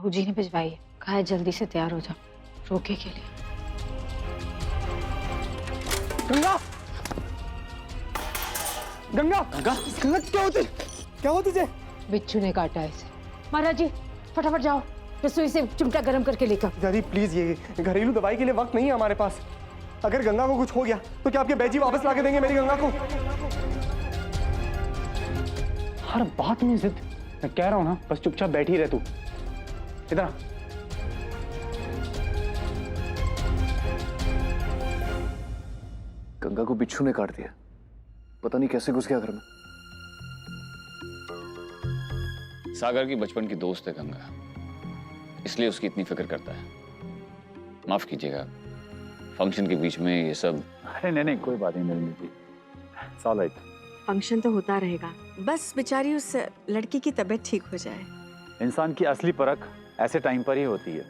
बाबूजी ने भिजवाई है, कहा है जल्दी से तैयार हो जाओ रोके के लिए। गंगा गंगा गंगा गंगा क्या हो तुझे? बिच्छू ने काटा है इसे। महाराज जी फटाफट जाओ रसोई से चिमटा गर्म करके लेकर। दादी प्लीज, ये घरेलू दवाई के लिए वक्त नहीं है हमारे पास। अगर गंगा को कुछ हो गया तो क्या आपके बैजी वापस ला के देंगे मेरी गंगा को? हर बात में जिद। मैं कह रहा हूं ना, बस चुपचाप बैठी रह तू। इधर आ। गंगा को बिच्छू ने काट दिया, पता नहीं कैसे घुस गया घर में। सागर की बचपन की दोस्त है गंगा, इसलिए उसकी इतनी फिक्र करता है। माफ कीजिएगा, फंक्शन के बीच में ये सब। अरे नहीं कोई बात नहीं नलिनी जी, इट्स ऑल राइट। फंक्शन तो होता रहेगा, बस बेचारी उस लड़की की तबीयत ठीक हो जाए। इंसान की असली परख ऐसे टाइम पर ही होती है।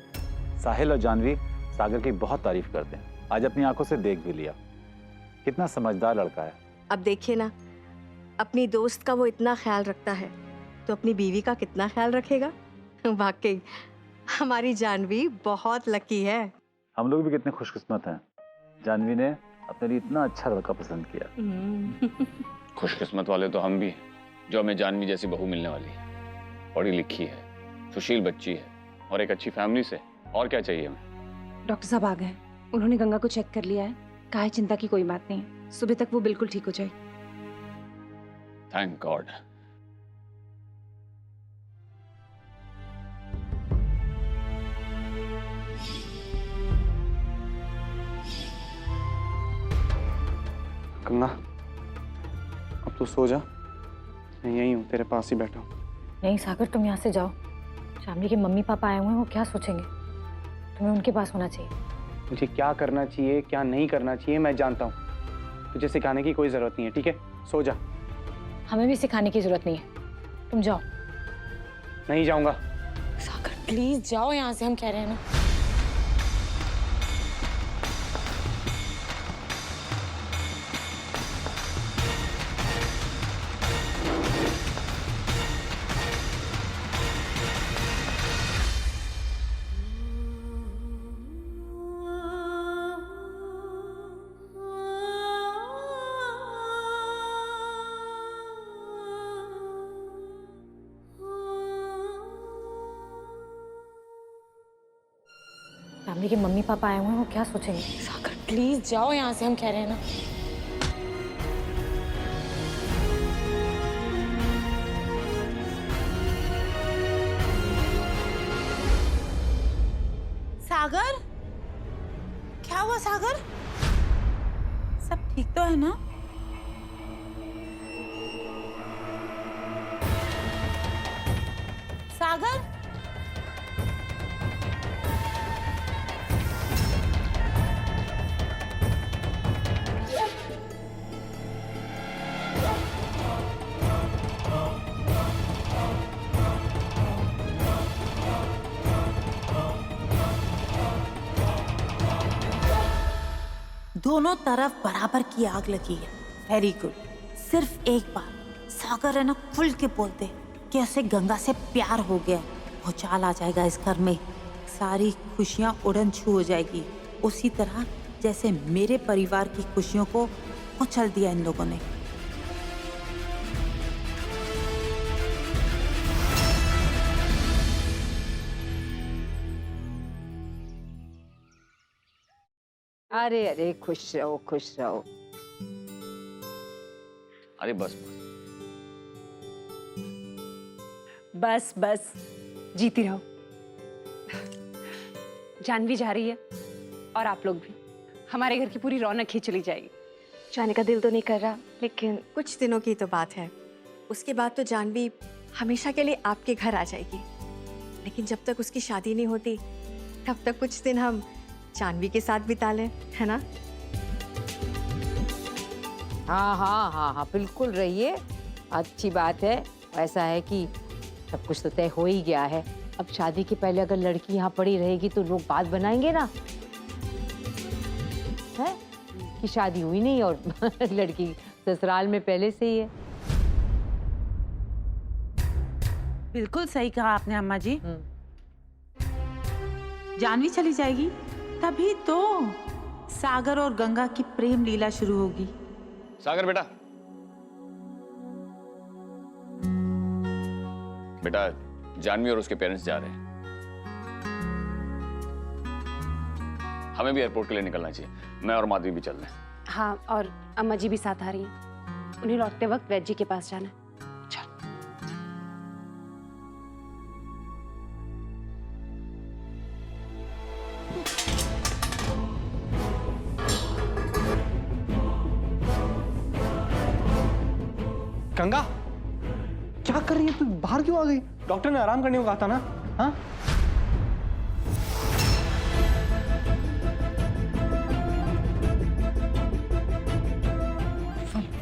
साहिल और जानवी सागर की बहुत तारीफ करते हैं, आज अपनी आंखों से देख भी लिया। कितना समझदार लड़का है। अब देखिए ना, अपनी दोस्त का वो इतना ख्याल रखता है तो अपनी बीवी का कितना ख्याल रखेगा। वाकई हमारी जानवी बहुत लकी है। हम लोग भी कितने खुशकिस्मत हैं, जानवी ने अपने लिए इतना अच्छा लड़का पसंद किया। खुशकिस्मत वाले तो हम भी हैं, जो हमें जानवी जैसी बहू मिलने वाली है। पढ़ी लिखी है, सुशील बच्ची है और एक अच्छी फैमिली से। और क्या चाहिए हमें? डॉक्टर साहब आ गए, उन्होंने गंगा को चेक कर लिया है, कहा है चिंता की कोई बात नहीं, सुबह तक वो बिल्कुल ठीक हो जाएगी। Thank God. गंगा अब तू सो जा, मैं यहीं हूँ तेरे पास ही बैठा हूँ। नहीं सागर तुम यहाँ से जाओ, शामली के मम्मी पापा आए हुए हैं, वो क्या सोचेंगे? तुम्हें उनके पास होना चाहिए। मुझे क्या करना चाहिए क्या नहीं करना चाहिए मैं जानता हूँ, तुझे सिखाने की कोई जरूरत नहीं है, ठीक है? सो जा। हमें भी सिखाने की जरूरत नहीं है, तुम जाओ। नहीं जाऊंगा। सागर प्लीज जाओ यहाँ से, हम कह रहे हैं ना। शामली के मम्मी पापा आए हुए हैं, वो क्या सोचेंगे? सागर प्लीज जाओ यहाँ से, हम कह रहे हैं ना। सागर, क्या हुआ सागर? सब ठीक तो है ना? सागर, दोनों तरफ बराबर की आग लगी है। Very good. सिर्फ एक बार सागर है ना खुल के बोलते कि उसे गंगा से प्यार हो गया, भूचाल आ जाएगा इस घर में, सारी खुशियां उड़न छू हो जाएगी। उसी तरह जैसे मेरे परिवार की खुशियों को कुचल दिया इन लोगों ने। अरे अरे खुश रहो खुश रहो। अरे बस बस बस जीती रहो। जानवी जा रही है और आप लोग भी, हमारे घर की पूरी रौनक ही चली जाएगी। जाने का दिल तो नहीं कर रहा, लेकिन कुछ दिनों की तो बात है। उसके बाद तो जानवी हमेशा के लिए आपके घर आ जाएगी। लेकिन जब तक उसकी शादी नहीं होती तब तक कुछ दिन हम जानवी के साथ बिता लें, है ना? हाँ हाँ हाँ हाँ बिल्कुल रहिए, अच्छी बात है। ऐसा है कि सब कुछ तो तय हो ही गया है। अब शादी के पहले अगर लड़की यहाँ पड़ी रहेगी तो लोग बात बनाएंगे ना, है कि शादी हुई नहीं और लड़की ससुराल में पहले से ही है। बिल्कुल सही कहा आपने अम्मा जी। जानवी चली जाएगी तभी तो सागर और गंगा की प्रेम लीला शुरू होगी। सागर बेटा, बेटा जानवी और उसके पेरेंट्स जा रहे हैं। हमें भी एयरपोर्ट के लिए निकलना चाहिए। मैं और माधवी भी चल रहे हैं। हाँ, और अम्मा जी भी साथ आ रही हैं। उन्हें लौटते वक्त वैद जी के पास जाना है। चल। गंगा, क्या कर रही है तू? बाहर क्यों आ गई? डॉक्टर ने आराम करने को कहा था ना? हाँ?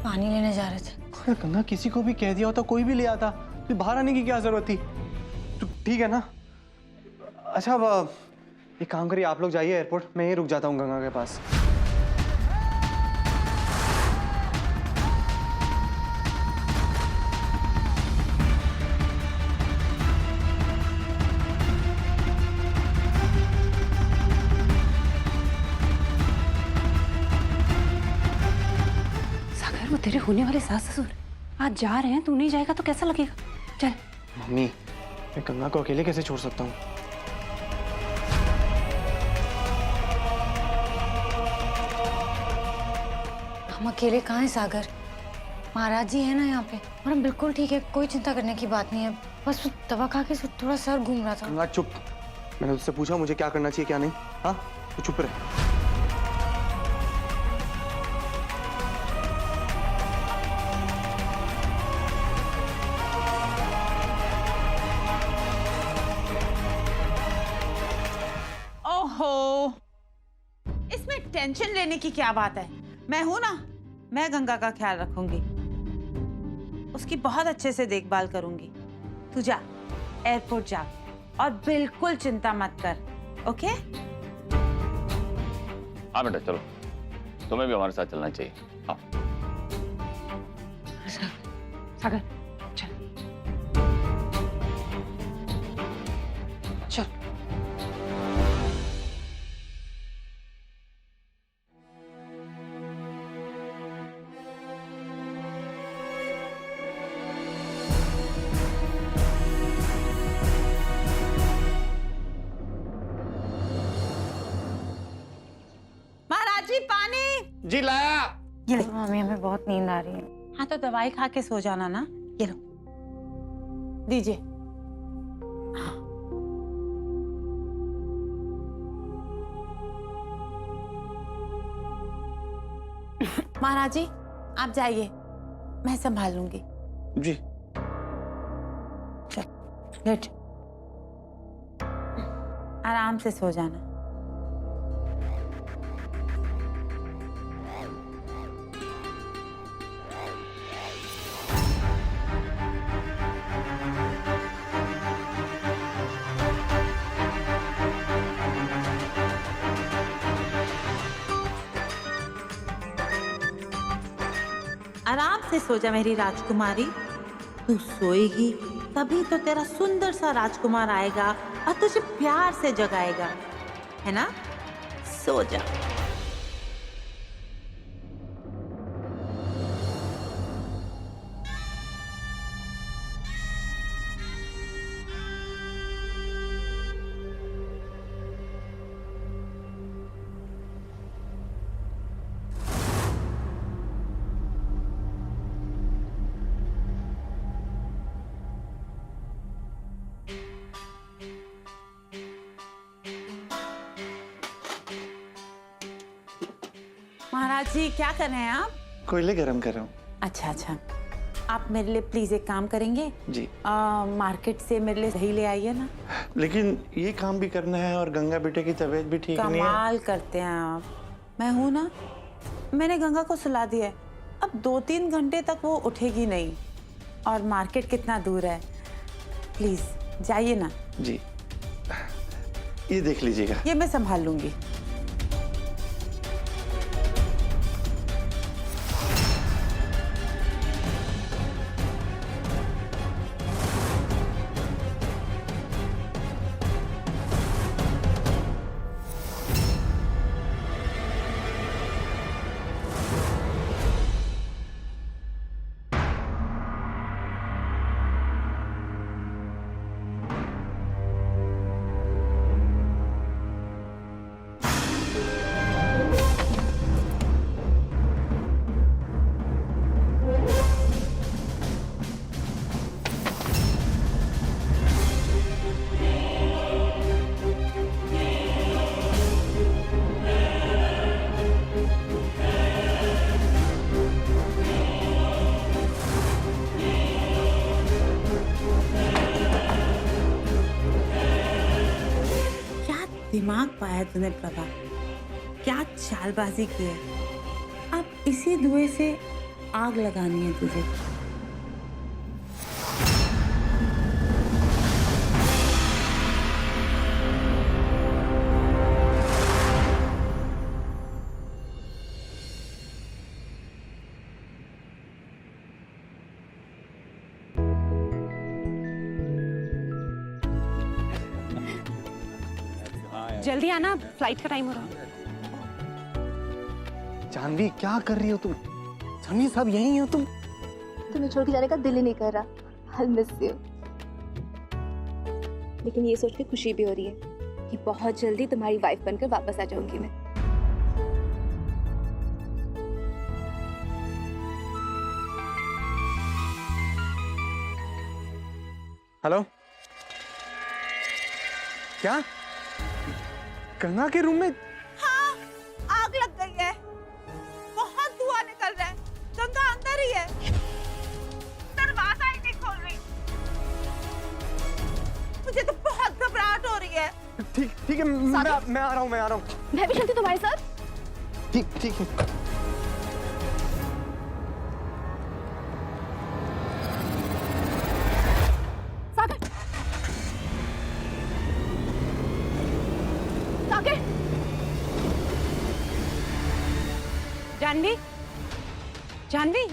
पानी लेने जा रहे थे। अरे गंगा, किसी को भी कह दिया होता कोई भी ले आता। तो बाहर आने की क्या जरूरत थी? तो ठीक है ना? अच्छा, अब एक काम करिए, आप लोग जाइए एयरपोर्ट, मैं यहीं रुक जाता हूँ गंगा के पास। सागर, वो तेरे होने वाले सास ससुर आज जा रहे हैं, तू नहीं जाएगा तो कैसा लगेगा? चल। मम्मी, मैं गंगा को अकेले कैसे छोड़ सकता हूँ? हम अकेले कहाँ हैं सागर? महाराज जी है ना यहाँ पे, और हम बिल्कुल ठीक है, कोई चिंता करने की बात नहीं है। बस दवा खा के थोड़ा सर घूम रहा था। गंगा चुप। मैंने तुझसे पूछा मुझे क्या करना चाहिए क्या नहीं। हाँ, तो चुप रहे। ओहो, इसमें टेंशन लेने की क्या बात है? मैं हूं ना, मैं गंगा का ख्याल रखूंगी, उसकी बहुत अच्छे से देखभाल करूंगी। तू जा, एयरपोर्ट जा और बिल्कुल चिंता मत कर, ओके? हाँ बेटा, चलो, तुम्हें भी हमारे साथ चलना चाहिए। आओ। सागर, चल। चल। महाराज जी, पानी। जी लाया। ये ले। मम्मी, हमें बहुत नींद आ रही है। हाँ, तो दवाई खा के सो जाना ना। ये लो, दीजिए। हाँ। महाराज जी, आप जाइए, मैं संभाल लूंगी। जी। चल, लेट। आराम से सो जाना। आराम से सो जा मेरी राजकुमारी। तू सोएगी तभी तो तेरा सुंदर सा राजकुमार आएगा और तुझे प्यार से जगाएगा, है ना? सो जा। महाराज जी, क्या कर रहे हैं आप? कोयले गरम कर रहा हूँ। अच्छा अच्छा, आप मेरे लिए प्लीज एक काम करेंगे? जी। मार्केट से मेरे लिए दही ले आइए ना। लेकिन ये काम भी करना है और गंगा बेटे की तबीयत भी ठीक नहीं है। कमाल करते हैं आप। मैं हूं ना, मैंने गंगा को सुला दिया है। अब 2-3 घंटे तक वो उठेगी नहीं, और मार्केट कितना दूर है। प्लीज जाइए ना। जी, ये देख लीजिएगा। ये मैं संभाल लूंगी। दिमाग पाया तूने प्रभा, क्या चालबाजी की है। अब इसी धुएं से आग लगानी है तुझे। जल्दी आना, फ्लाइट का टाइम हो रहा है। जानवी क्या कर रही हो तुम? जानवी सब यहीं हो तुम? तुम्हें छोड़ के जाने का दिल ही नहीं कर रहा। I'll miss you। लेकिन ये सोच के खुशी भी हो रही है कि बहुत जल्दी तुम्हारी वाइफ बनकर वापस आ जाऊंगी मैं। हेलो, क्या गंगा के रूम में? हाँ, आग लग गई है। बहुत धुआं निकल रहा है। गंगा अंदर ही है। दरवाजा ही नहीं खोल रही। मुझे तो बहुत घबराहट हो रही है। ठीक है, मैं आ रहा हूँ। मैं भी चलती तुम्हारे साथ। ठीक है। सागर, सागर, जानवी, जानवी,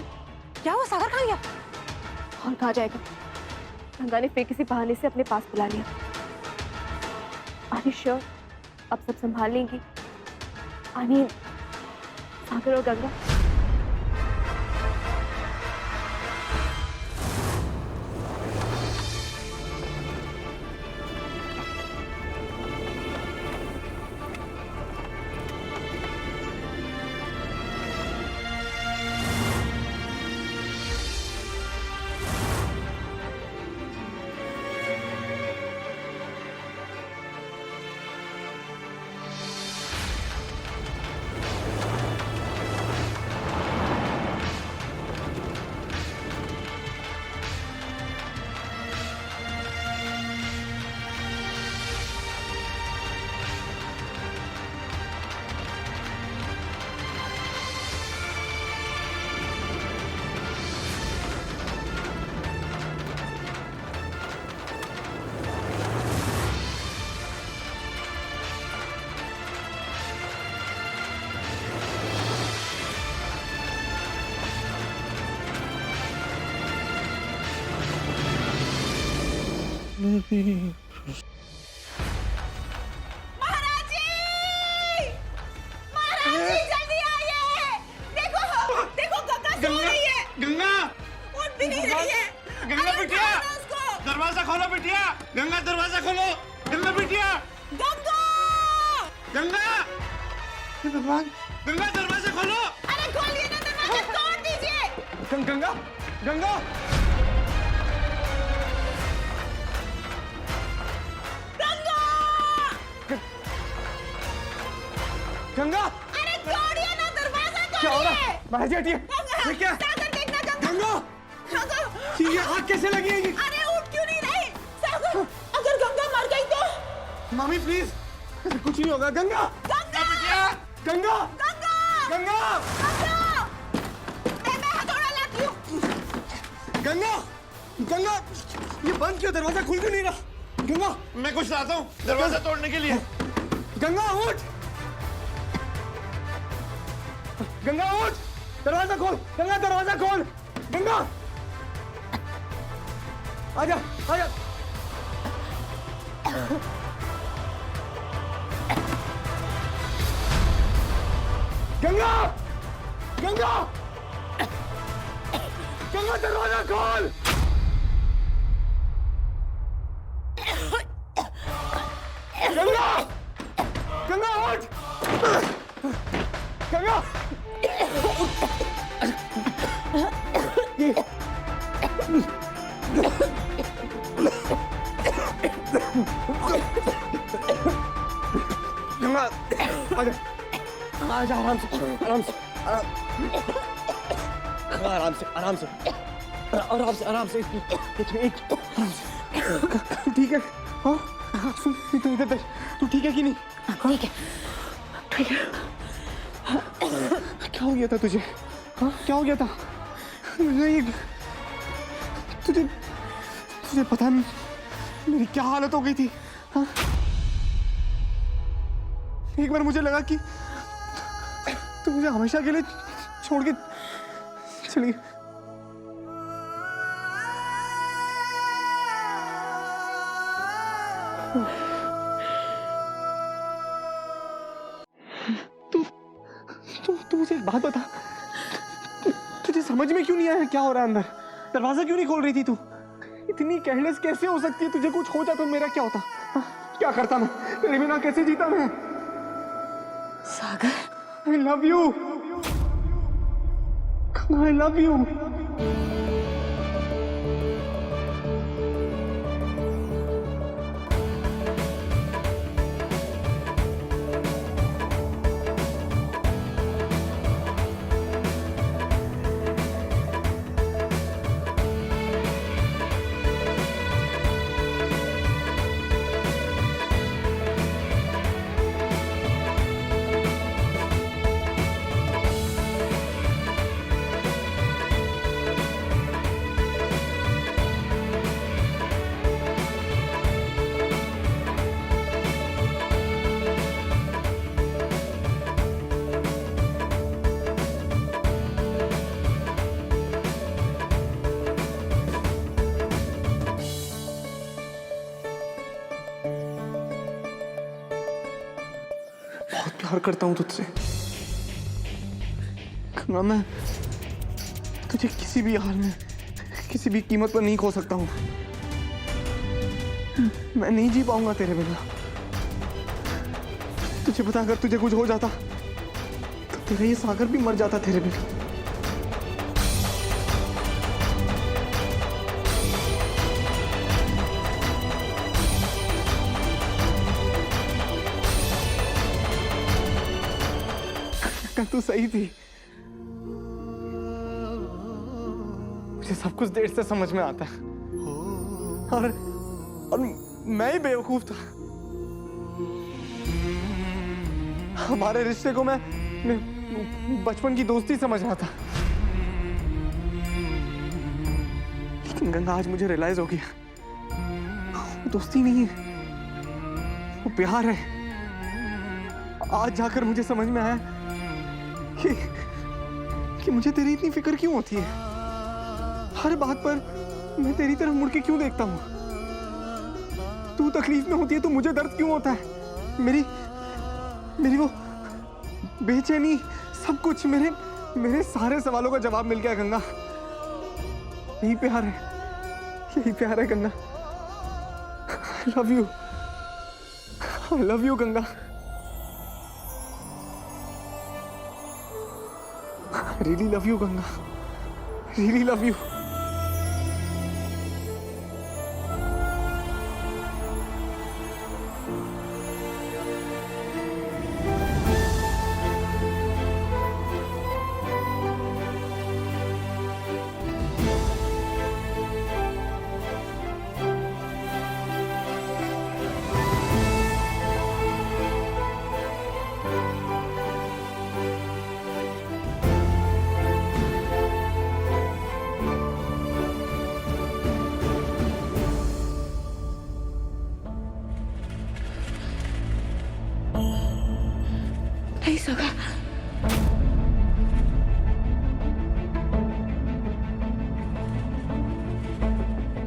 क्या हुआ? सागर कहाँ गया? और कहाँ जाएगा? गंगा ने फिर किसी बहाने से अपने पास बुला लिया। Are you sure? अब सब संभाल लेंगी। I mean, सागर और गंगा। महाराज जी जल्दी आइए। देखो गंगा सो रही है। गंगा उठ भी नहीं रही है। गंगा बिटिया, दरवाजा खोलो बिटिया। गंगा दरवाजा खोलो। गंगा बिटिया, गंगा, हे भगवान, गंगा दरवाजा खोलो। अरे खोलिए ना दरवाजा, तोड़ दीजिए। गंगा, गंगा, गंगा, अरे तोड़िए ना दरवाजा, क्या हो रहा तोड़िए। है? महाराज जी हटिए। ये क्या? सागर देखना, गंगा, ये आग कैसे लगी है? अरे उठ क्यों नहीं रही? सागर, अगर गंगा मर गई तो? मामी प्लीज, कुछ नहीं होगा। गंगा, गंगा, गंगा, गंगा, गंगा, मैं हथौड़ा लाती हूँ। गंगा, गंगा, ये बंद क्यों? दरवाजा खुल क्यों नहीं रहा? गंगा, मैं कुछ लाता हूँ दरवाजा तोड़ने के लिए। गंगा उठ, गंगा उठ, दरवाजा खोल। गंगा दरवाजा खोल। गंगा, आजा, आजा। गंगा, गंगा, गंगा दरवाजा खोल। गंगा, गंगा उठ, गंगा, गंगा, आजा, आजा, आराम से, आराम से, आराम से, आराम से, आराम से, आराम से, एक, ठीक है? हाँ, सुन, इधर इधर, तू ठीक है कि नहीं? ठीक है। ठीक है। क्या हो गया था तुझे? हाँ, क्या हो गया था? नहीं, तुझे तुझे पता नहीं मेरी क्या हालत हो गई थी? हाँ? एक बार मुझे लगा कि तू मुझे हमेशा के लिए छोड़ के चली। तू मुझे एक बात बता, तुझे समझ में क्यों नहीं आया क्या हो रहा है अंदर? दरवाजा क्यों नहीं खोल रही थी तू? इतनी केयरलेस कैसे हो सकती है? तुझे कुछ हो जाता तो मेरा क्या होता? हाँ? क्या करता मैं? तेरे बिना कैसे जीता मैं? सागर, I love you. I love you. बहुत प्यार करता हूं तुझसे। गंगा, मैं तुझे किसी भी हाल में, किसी भी कीमत पर नहीं खो सकता हूं। मैं नहीं जी पाऊंगा तेरे बिना। तुझे पता, अगर तुझे कुछ हो जाता तो तेरा ये सागर भी मर जाता तेरे बिना। तू सही थी। मुझे सब कुछ देर से समझ में आता है, और मैं ही बेवकूफ था। हमारे रिश्ते को मैं बचपन की दोस्ती समझ रहा था, लेकिन गंगा, आज मुझे रियलाइज हो गया वो दोस्ती नहीं है, वो प्यार है। आज जाकर मुझे समझ में आया कि मुझे तेरी इतनी फिक्र क्यों होती है। हर बात पर मैं तेरी तरफ मुड़ के क्यों देखता हूँ? तू तकलीफ में होती है तो मुझे दर्द क्यों होता है? मेरी वो बेचैनी, सब कुछ, मेरे सारे सवालों का जवाब मिल गया गंगा। यही प्यार है, यही प्यार है Ganga. I love you. I love you Ganga. I really love you Ganga, really love you. नहीं सागर,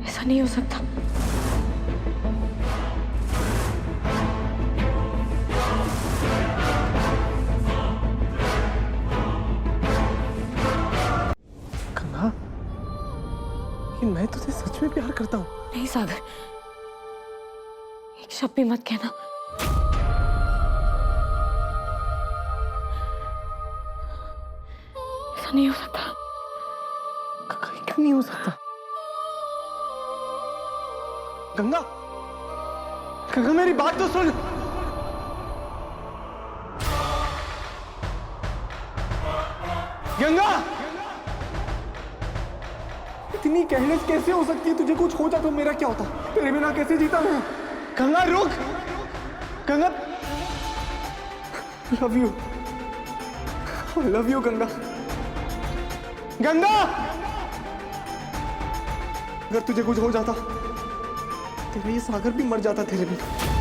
ऐसा नहीं हो सकता। गंगा, लेकिन मैं तुझे सच में प्यार करता हूँ। नहीं सागर, एक शब्द भी मत कहना। ऐसा नहीं हो सकता। क्यों नहीं हो सकता? गंगा, गंगा मेरी बात तो सुन। गंगा, इतनी केयरलेस कैसे हो सकती है? तुझे कुछ हो जाता तो मेरा क्या होता? तेरे बिना कैसे जीता मैं? गंगा रुक, Ganga, love you, love you Ganga, Ganga. अगर तुझे कुछ हो जाता तेरा ये सागर भी मर जाता तेरे बिना।